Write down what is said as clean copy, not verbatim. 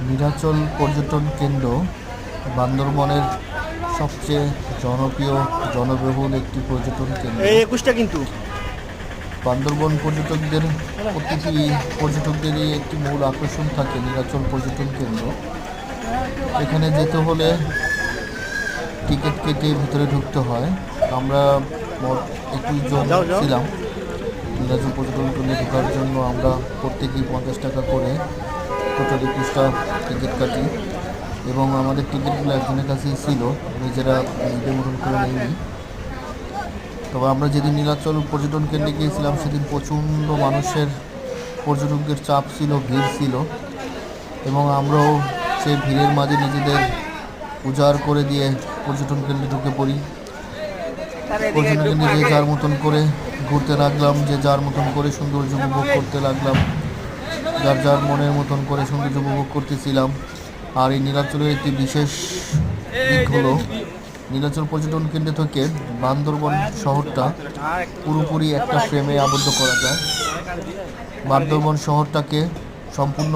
নীলাচল পর্যটন কেন্দ্র বান্দরবনের সবচেয়ে জনপ্রিয় জনবহুল একটি পর্যটন কেন্দ্র। এই 21টা কিন্তু বান্দরবন পর্যটকদেরই একটি মূল আকর্ষণ থাকে নীলাচল পর্যটন কেন্দ্র। এখানে যেতে হলে টিকিট কেটে ভিতরে ঢুকতে হয়। আমরা মোট 21 জন যাও যাও। ছিলাম। নীলাচল পর্যটন কেন্দ্রে ঢোকার জন্য আমরা প্রত্যেকেই 50 টাকা করে টোটাল 21টা টিকিট কাটি এবং আমাদের টিকিটগুলো একজনের কাছেই ছিল, নিজেরা নিজেদের মতন করে নেইনি। তবে আমরা যেদিন নীলাচল পর্যটন কেন্দ্রে গিয়েছিলাম সেদিন প্রচণ্ড পর্যটকদের চাপ ছিল, ভিড় ছিল এবং আমরাও সেই ভিড়ের মাঝে নিজেদের উজাড় করে দিয়ে পর্যটন কেন্দ্রে ঢুকে পড়ি। পর্যটন কেন্দ্রে যে যার মতন করে ঘুরতে লাগলাম, যে যার মতন করে সৌন্দর্য উপভোগ করতে লাগলাম, যার যার মনের মতন করে সৌন্দর্য উপভোগ করতেছিলাম। আর এই নীলাচলের একটি বিশেষ দিক হলো নীলাচল পর্যটন কেন্দ্র থেকে বান্দরবন শহরটা পুরোপুরি একটা ফ্রেমে আবদ্ধ করা যায়। বান্দরবন শহরটাকে সম্পূর্ণ